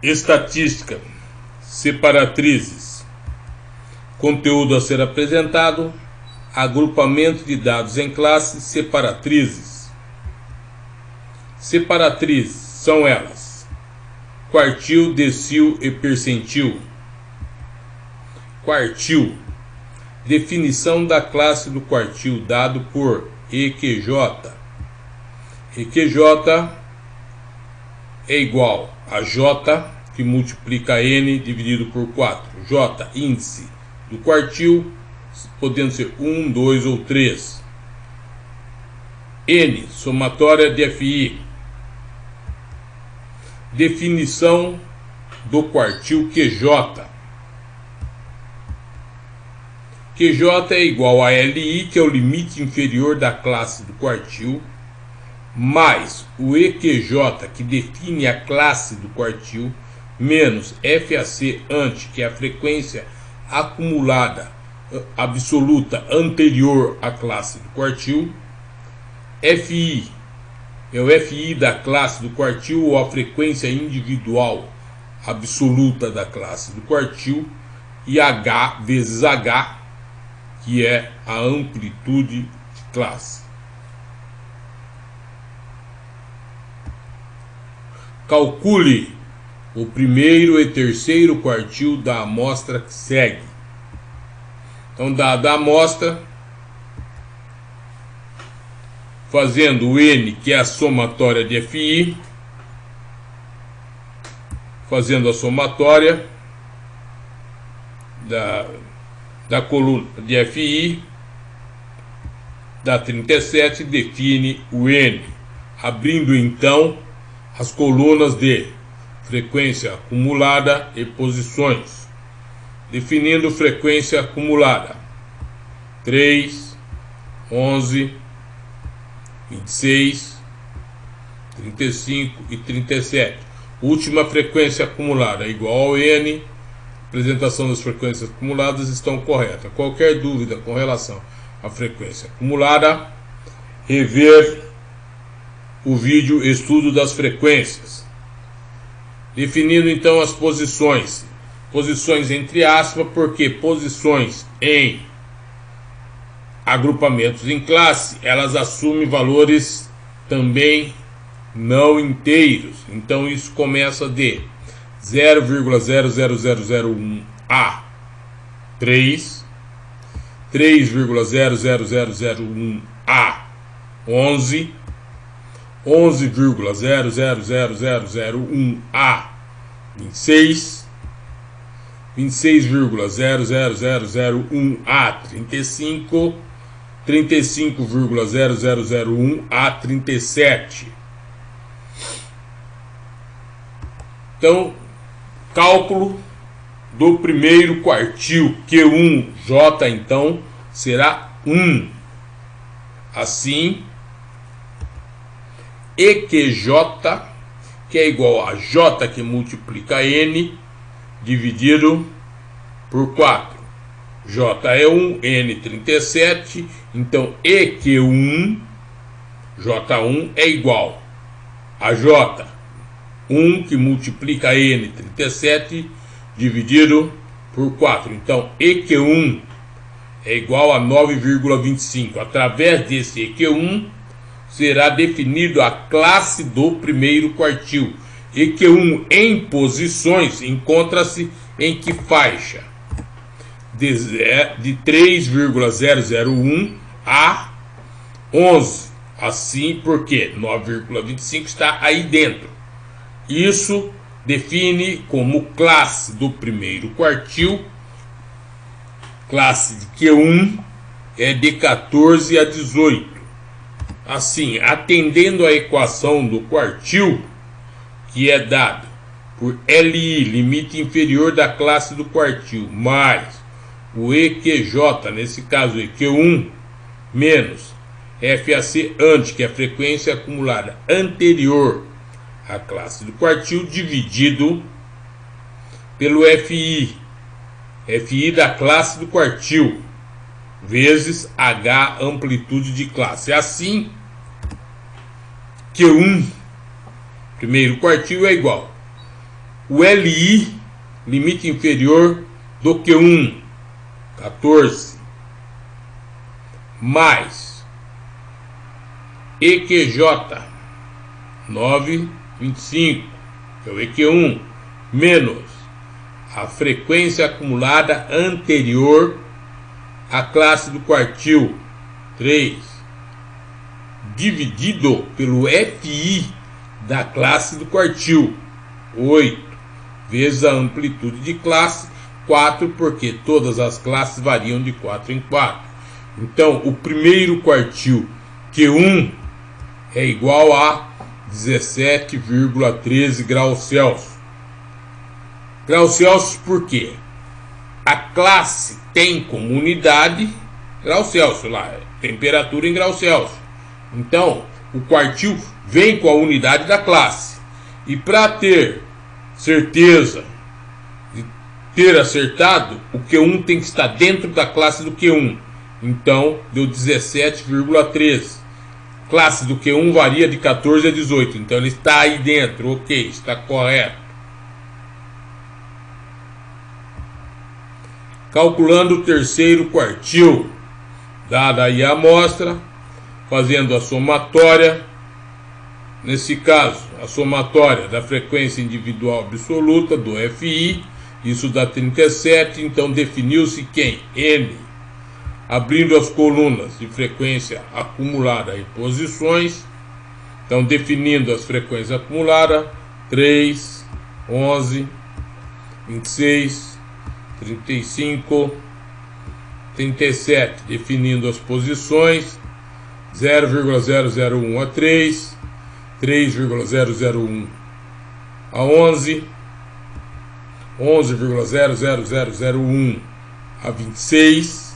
Estatística, separatrizes, conteúdo a ser apresentado, agrupamento de dados em classe, separatrizes. Separatrizes são elas: quartil, decil e percentil. Quartil, definição da classe do quartil dado por EQJ. EQJ é igual a J, que multiplica N dividido por 4. J, índice do quartil, podendo ser 1, 2 ou 3. N, somatória de FI. Definição do quartil QJ. QJ é igual a LI, que é o limite inferior da classe do quartil, mais o EQJ, que define a classe do quartil, menos FAC ante, que é a frequência acumulada absoluta anterior à classe do quartil. FI é o FI da classe do quartil, ou a frequência individual absoluta da classe do quartil. E H vezes H, que é a amplitude de classe. Calcule o primeiro e terceiro quartil da amostra que segue. Então, dada a amostra, fazendo o N, que é a somatória de FI, fazendo a somatória da coluna de FI, dá 37, define o N, abrindo então as colunas de frequência acumulada e posições. Definindo frequência acumulada: 3, 11, 26, 35 e 37. Última frequência acumulada é igual ao N. Apresentação das frequências acumuladas estão corretas. Qualquer dúvida com relação à frequência acumulada, rever o vídeo Estudo das Frequências. Definindo então as posições. Posições entre aspas, porque posições em agrupamentos em classe, elas assumem valores também não inteiros. Então isso começa de 0,00001 a 3, 3,00001 a 11, 11,00001 a 26, 26,00001 a 35, 35,0001 a 37. Então, cálculo do primeiro quartil Q1, J então será 1. Assim, EQJ, que é igual a J que multiplica N, dividido por 4. J é 1, N 37, então EQ1, J1 é igual a J, 1 que multiplica N 37, dividido por 4. Então EQ1 é igual a 9,25. Através desse EQ1, será definido a classe do primeiro quartil. EQ1 em posições encontra-se em que faixa? De 3,001 a 11. Assim, porque 9,25 está aí dentro. Isso define como classe do primeiro quartil, classe de Q1 é de 14 a 18. Assim, atendendo a equação do quartil, que é dado por LI, limite inferior da classe do quartil, mais o EQJ, nesse caso EQ1, menos FAC ante, que é a frequência acumulada anterior à classe do quartil, dividido pelo FI, FI da classe do quartil, vezes H, amplitude de classe. Assim, Q1, primeiro quartil, é igual O LI, limite inferior do Q1, 14, mais EQJ, 9,25, que é o EQ1, menos a frequência acumulada anterior à classe do quartil, 3, dividido pelo FI da classe do quartil, 8, vezes a amplitude de classe, 4, porque todas as classes variam de 4 em 4. Então, o primeiro quartil, Q1, é igual a 17,13 graus Celsius. Graus Celsius por quê? A classe tem como unidade graus Celsius, lá, temperatura em graus Celsius. Então, o quartil vem com a unidade da classe. E para ter certeza de ter acertado, o Q1 tem que estar dentro da classe do Q1. Então, deu 17,13. Classe do Q1 varia de 14 a 18. Então, ele está aí dentro. Ok, está correto. Calculando o terceiro quartil. Dada aí a amostra, fazendo a somatória. Nesse caso, a somatória da frequência individual absoluta do FI. Isso dá 37. Então, definiu-se quem? N. Abrindo as colunas de frequência acumulada e posições. Então, definindo as frequências acumuladas, 3, 11, 26, 35, 37. Definindo as posições, 0,001 a 3, 3,001 a 11, 11,00001 a 26,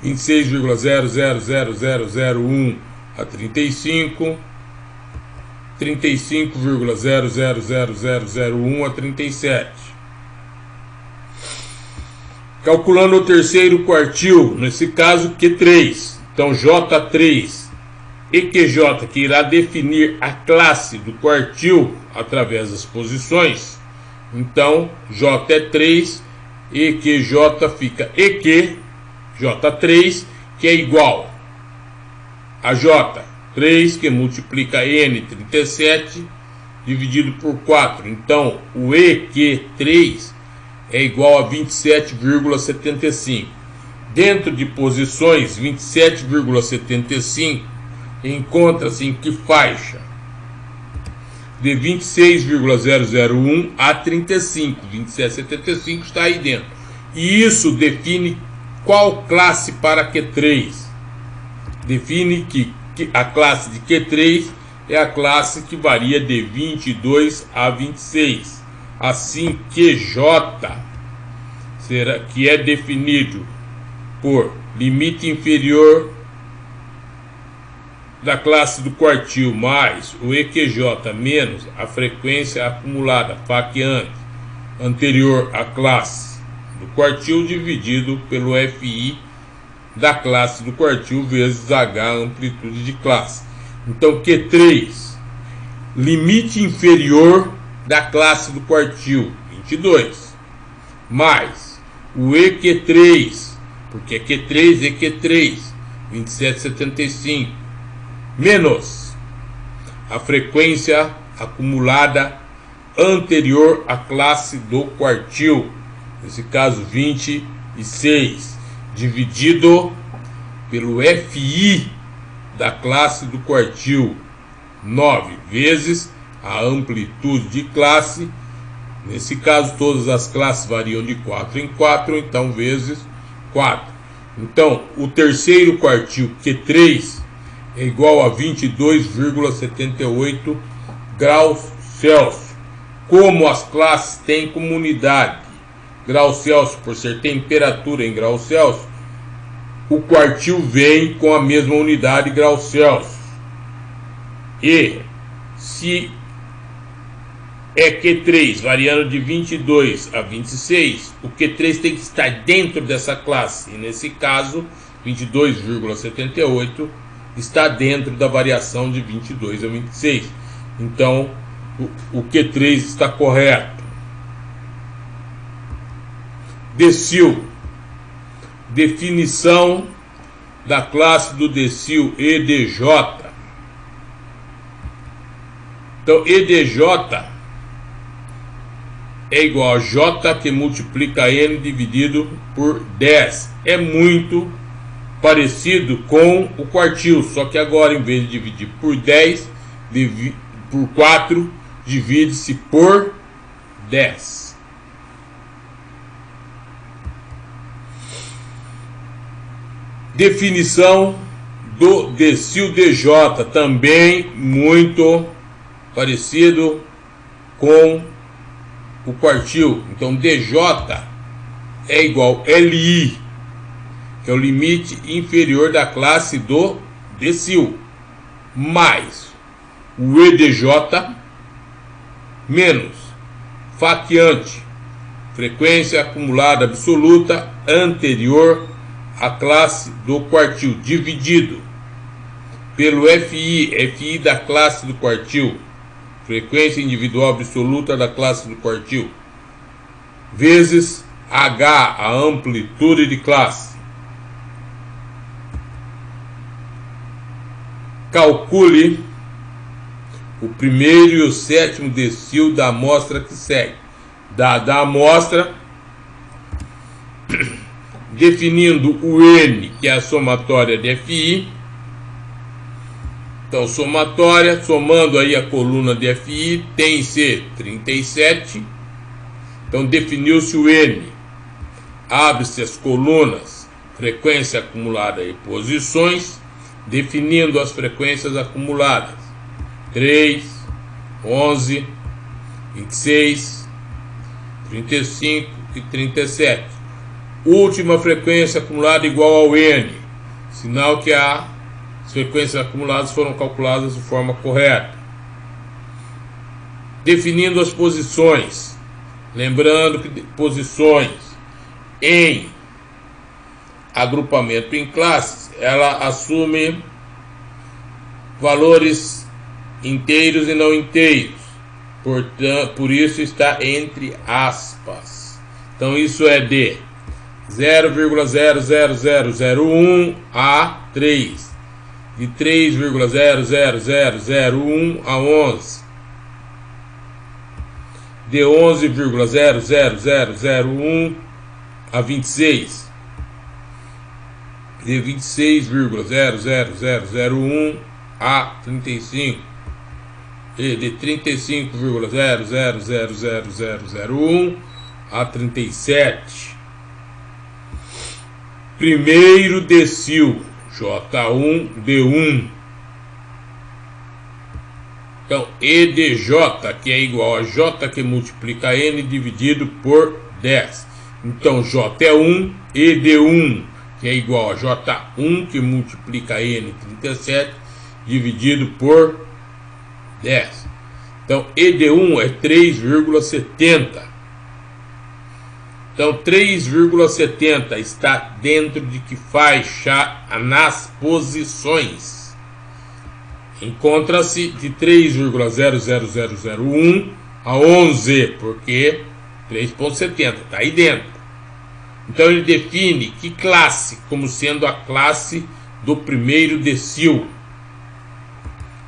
26,00001 a 35, 35,00001 a 37. Calculando o terceiro quartil, nesse caso Q3. Então J3, EQJ, que irá definir a classe do quartil através das posições. Então J é 3, EQJ fica EQ J3, que é igual a J3, que multiplica N37, dividido por 4. Então, o EQ3 é igual a 27,75. Dentro de posições, 27,75 encontra-se em que faixa? De 26,001 a 35. 27,75 está aí dentro. E isso define qual classe para Q3? Define que a classe de Q3 é a classe que varia de 22 a 26. Assim, QJ será que é definido por limite inferior da classe do quartil mais o EQJ menos a frequência acumulada faqueante anterior à classe do quartil dividido pelo FI da classe do quartil vezes H, amplitude de classe. Então, Q3, limite inferior da classe do quartil, 22, mais o EQ3, porque Q3 é Q3, 27,75, menos a frequência acumulada anterior à classe do quartil, nesse caso 26, dividido pelo FI da classe do quartil, 9, vezes a amplitude de classe. Nesse caso, todas as classes variam de 4 em 4, então vezes 4. Então, o terceiro quartil, Q3, é igual a 22,78 graus Celsius. Como as classes têm como unidade graus Celsius, por ser temperatura em graus Celsius, o quartil vem com a mesma unidade graus Celsius. E se é Q3 variando de 22 a 26, o Q3 tem que estar dentro dessa classe. E nesse caso, 22,78 está dentro da variação de 22 a 26. Então, o Q3 está correto. decil. Definição da classe do decil EDJ. Então, EDJ é igual a J que multiplica N dividido por 10. É muito parecido com o quartil, só que agora, em vez de dividir por 10, por 4, divide-se por 10. Definição do decil DJ, também muito parecido com o quartil. Então, DJ é igual a LI, que é o limite inferior da classe do decil, mais o EDJ menos fatiante, frequência acumulada absoluta anterior à classe do quartil, dividido pelo FI da classe do quartil, frequência individual absoluta da classe do quartil, vezes H, a amplitude de classe. Calcule o primeiro e o sétimo decil da amostra que segue. Da amostra, definindo o N, que é a somatória de FI. Então, somatória, somando aí a coluna de FI, tem C 37. Então, definiu-se o N. Abre-se as colunas, frequência acumulada e posições, definindo as frequências acumuladas: 3, 11, 26, 35 e 37. Última frequência acumulada igual ao N, sinal que as frequências acumuladas foram calculadas de forma correta. Definindo as posições, lembrando que posições em agrupamento em classes, ela assume valores inteiros e não inteiros, portanto, por isso está entre aspas. Então isso é de 0,00001 a 3, de 3,00001 a 11, de 11,00001 a 26, de 26,00001 a 35, e de 35,0000001 a 37. Primeiro decil, J1, D1. Então, EDJ, que é igual a J que multiplica N dividido por 10. Então, J é 1, ED1, que é igual a J1 que multiplica N 37 dividido por 10. Então, ED1 é 3,70. Então, 3,70 está dentro de que faixa nas posições? Encontra-se de 3,00001 a 11, porque 3,70 está aí dentro. Então, ele define que classe como sendo a classe do primeiro decil.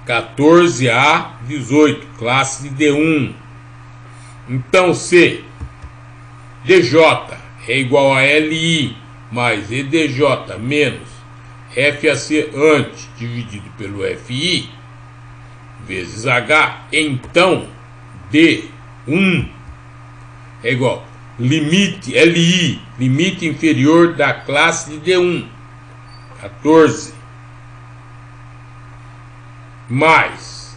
14 a 18, classe de D1. Então, se DJ é igual a LI mais EDJ menos FAC ante dividido pelo FI vezes H, então D1 é igual limite LI, limite inferior da classe de D1, 14, mais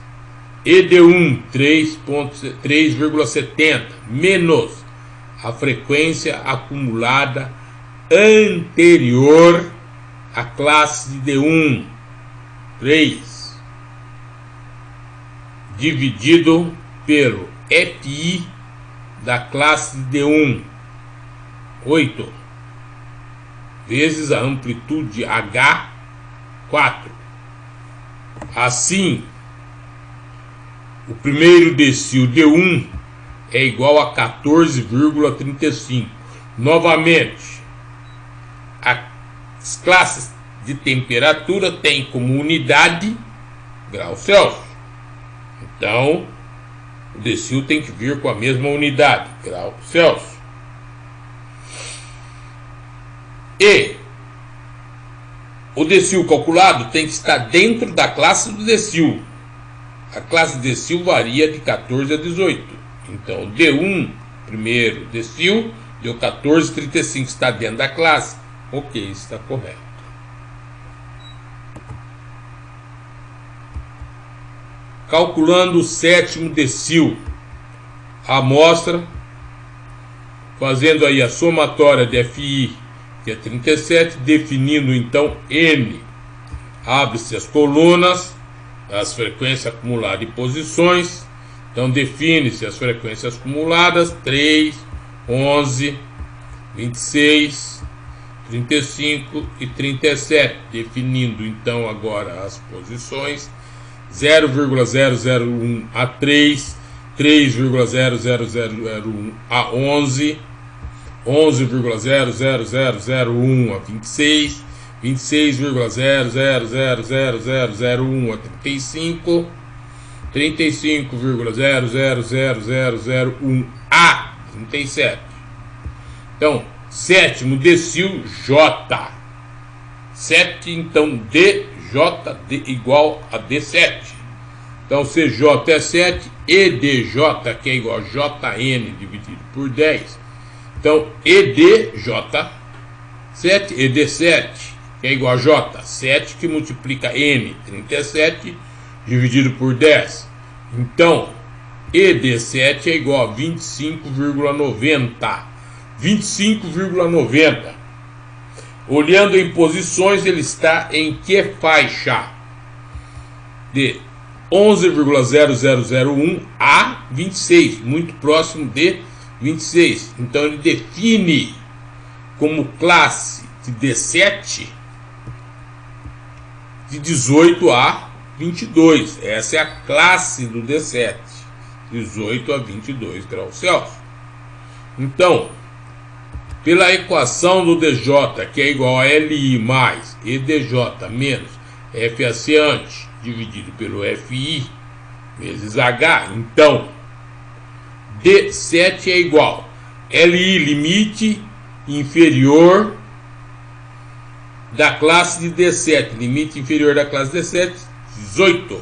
ED1, 3,70 menos a frequência acumulada anterior à classe de D1, 3, dividido pelo FI da classe de D1, 8, vezes a amplitude H, 4. Assim, o primeiro decil D1 é igual a 14,35. Novamente, as classes de temperatura têm como unidade graus Celsius. Então, o decil tem que vir com a mesma unidade, grau Celsius. E o decil calculado tem que estar dentro da classe do decil. A classe de decil varia de 14 a 18. Então, D1, primeiro decil, deu 14,35, está dentro da classe. Ok, está correto. Calculando o sétimo decil, a amostra, fazendo aí a somatória de FI, que é 37, definindo então N. Abre-se as colunas, as frequências acumuladas e posições. Então define-se as frequências acumuladas: 3, 11, 26, 35 e 37. Definindo então agora as posições: 0,001 a 3, 3,00001 a 11, 11,00001 a 26, 26,0000001 a 35, 35,0000001 a 37. Então, sétimo decil J. 7, então DJ igual a D7. Então, CJ é 7, EDJ, que é igual a JN dividido por 10. Então, EDJ 7, ED7, que é igual a J, 7 que multiplica N, 37, dividido por 10. Então, ED7 é igual a 25,90. 25,90. Olhando em posições, ele está em que faixa? De 11,0001 a 26, muito próximo de 26. Então ele define como classe de D7 de 18 a 22. Essa é a classe do D7, 18 a 22 graus Celsius. Então, pela equação do DJ, que é igual a LI mais EDJ menos FAC ante dividido pelo FI vezes H, então D7 é igual LI limite inferior da classe de D7, limite inferior da classe D7, 18,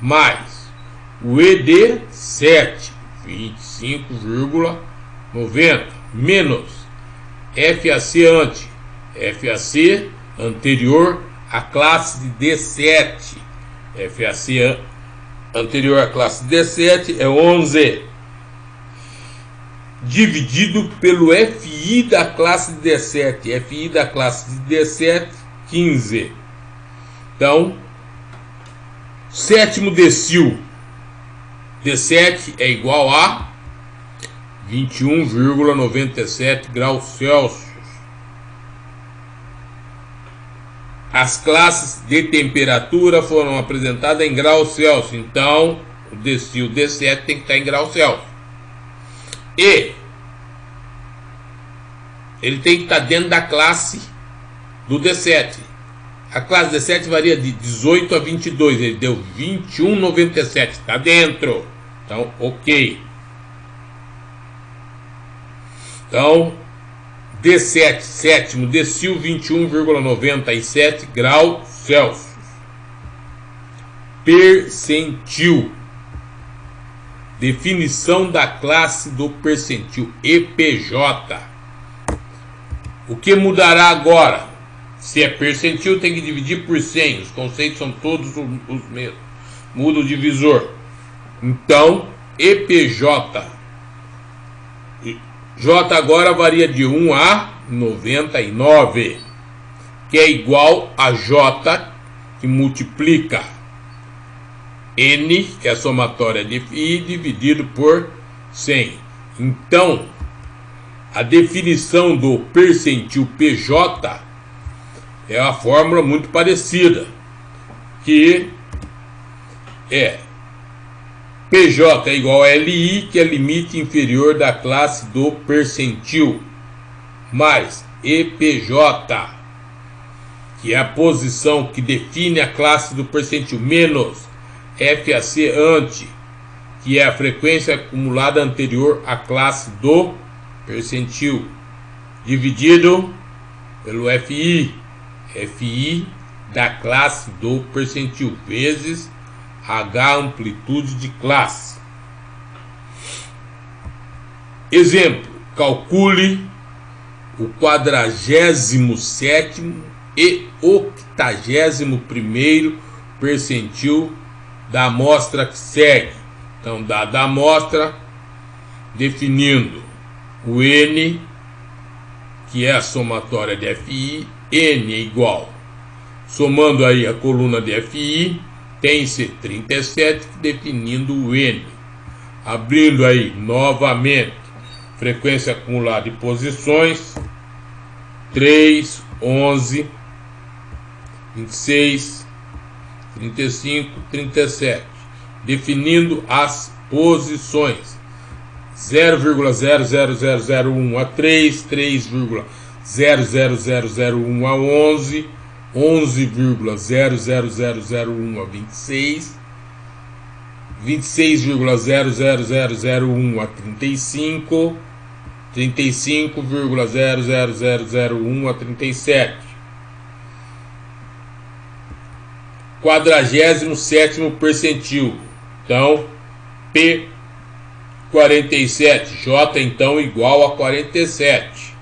mais o ED7, 25,90, menos FAC ante, FAC anterior à classe de D7, FAC anterior à classe de D7 é 11, dividido pelo FI da classe de D7, FI da classe de D7, 15. Então, sétimo decil, D7 é igual a 21,97 graus Celsius. As classes de temperatura foram apresentadas em graus Celsius, então o decil D7 tem que estar em graus Celsius. E ele tem que estar dentro da classe do D7. A classe D7 varia de 18 a 22, ele deu 21,97, está dentro. Então, ok. Então, D7, sétimo decil, 21,97 graus Celsius. Percentil. Definição da classe do percentil, EPJ. O que mudará agora? Se é percentil, tem que dividir por 100. Os conceitos são todos os mesmos. Muda o divisor. Então, EPJ. J agora varia de 1 a 99, que é igual a J, que multiplica N, que é a somatória de I, dividido por 100. Então, a definição do percentil PJ é uma fórmula muito parecida, que é PJ é igual a LI, que é limite inferior da classe do percentil. mais EPJ, que é a posição que define a classe do percentil, menos FAC ante, que é a frequência acumulada anterior à classe do percentil, dividido pelo FI da classe do percentil, vezes H amplitude de classe. Exemplo: calcule o 47º e 81º percentil da amostra que segue. Então, dada a amostra, definindo o N, que é a somatória de FI, N é igual, somando aí a coluna de FI, tem-se 37, definindo o N. Abrindo aí novamente, frequência acumulada de posições, 3, 11, 26, 35, 37. Definindo as posições, 0,00001 a 3, 3,00001 a 11, 11,00001 a 26, 26,00001 a 35, 35,00001 a 37. 47º percentil. Então, P47, J então igual a 47.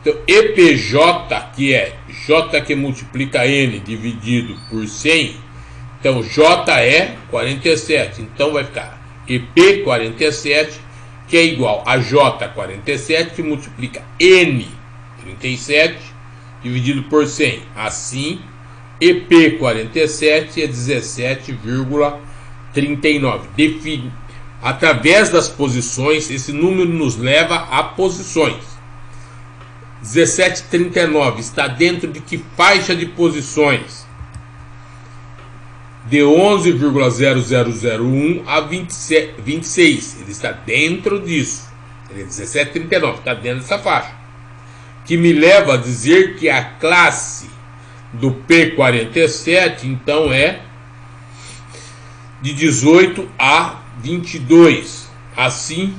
Então, EPJ, que é J que multiplica N dividido por 100, então J é 47. Então vai ficar EP47, que é igual a J47 que multiplica N37 dividido por 100. Assim, EP47 é 17,39. Através das posições, esse número nos leva a posições. 17,39 está dentro de que faixa de posições? De 11,0001 a 26. Ele está dentro disso. Ele é 17,39, está dentro dessa faixa. Que me leva a dizer que a classe do P47 então é de 18 a 22. Assim,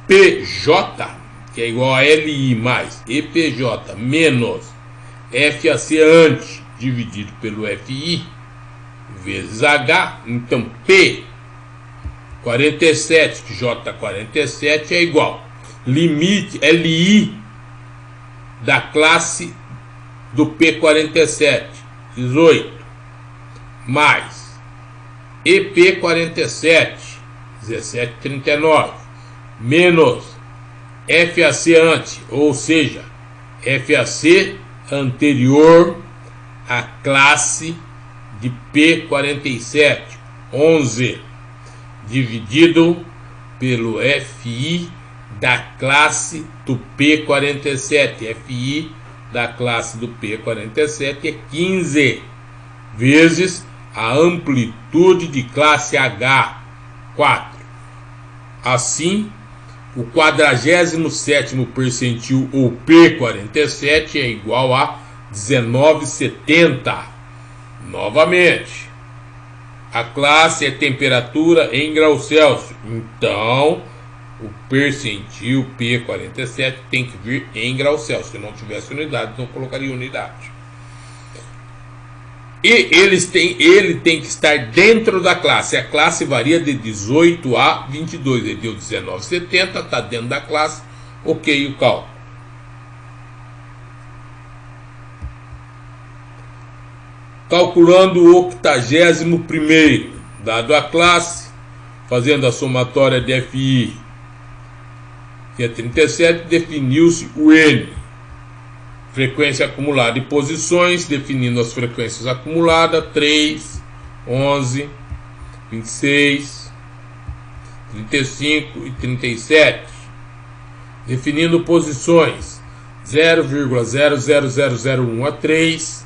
PJ, que é igual a LI mais EPJ menos FAC ante dividido pelo FI vezes H. Então P47, J47 é igual limite LI da classe do P47, 18, mais EP47, 17,39, menos FAC ante, ou seja, FAC anterior à classe de P47, 11, dividido pelo FI da classe do P47. FI da classe do P47 é 15 vezes a amplitude de classe H, 4. Assim, o 47º percentil, ou P47, é igual a 19,70. Novamente, a classe é temperatura em graus Celsius. Então, o percentil P47 tem que vir em graus Celsius. Se não tivesse unidade, não colocaria unidade. E ele tem que estar dentro da classe. A classe varia de 18 a 22. Ele deu 19,70, está dentro da classe. Ok, o cálculo. Calculando o 81º, dado a classe, fazendo a somatória de FI, que é 37, definiu-se o N. Frequência acumulada de posições, definindo as frequências acumuladas, 3, 11, 26, 35 e 37. Definindo posições, 0,00001 a 3,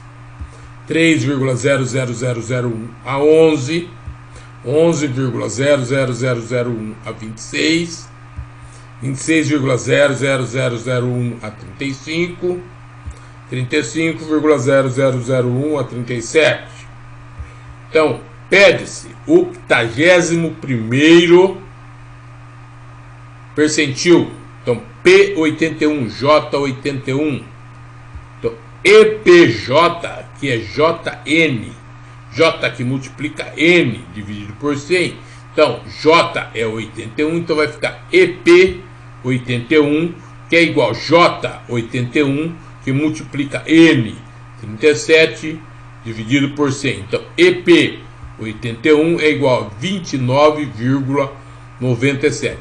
3,00001 a 11, 11,00001 a 26, 26,00001 a 35, 35,0001 a 37. Então, pede-se o 81º percentil. Então, P81, J81. Então, EPJ, que é JN. J que multiplica N dividido por 100. Então, J é 81, então vai ficar EP81, que é igual a J81, que multiplica N, 37, dividido por 100. Então, EP81 é igual a 29,97.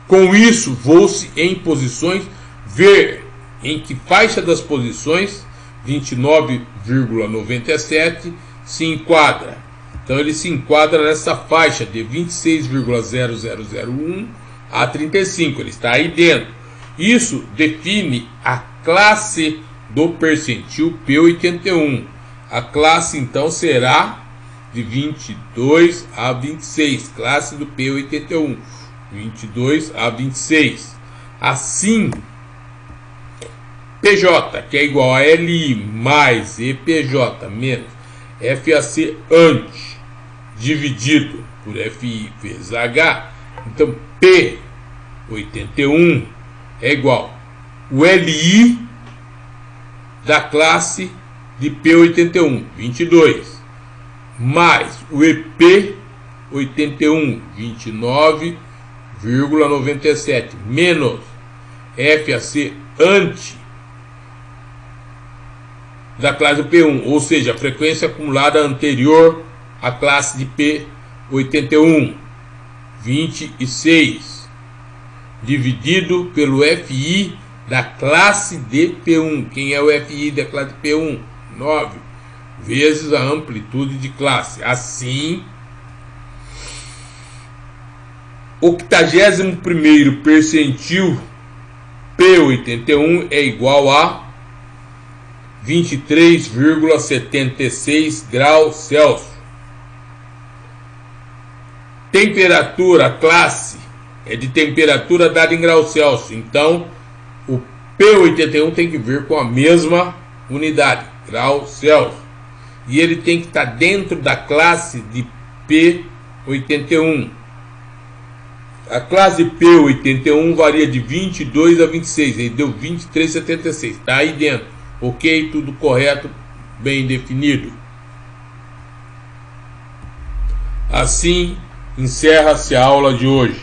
Com isso, vou-se em posições ver em que faixa das posições 29,97 se enquadra. Então, ele se enquadra nessa faixa de 26,0001 a 35. Ele está aí dentro. Isso define a classe do percentil P81. A classe, então, será de 22 a 26. Classe do P81. 22 a 26. Assim, PJ, que é igual a LI mais EPJ menos FAC ante, dividido por FI vezes H. Então, P81 é igual o LI da classe de P81, 22, mais o EP81, 29,97, menos FAC ante da classe do P1, ou seja, a frequência acumulada anterior à classe de P81, 26, dividido pelo FI da classe de P1. Quem é o FI da classe de P1? 9, vezes a amplitude de classe. Assim, o 81º percentil P81 é igual a 23,76 graus Celsius. Temperatura, classe, é de temperatura dada em graus Celsius. Então, o P81 tem que vir com a mesma unidade, graus Celsius. E ele tem que estar dentro da classe de P81. A classe P81 varia de 22 a 26. Ele deu 23,76. Está aí dentro. Ok? Tudo correto, bem definido. Assim encerra-se a aula de hoje.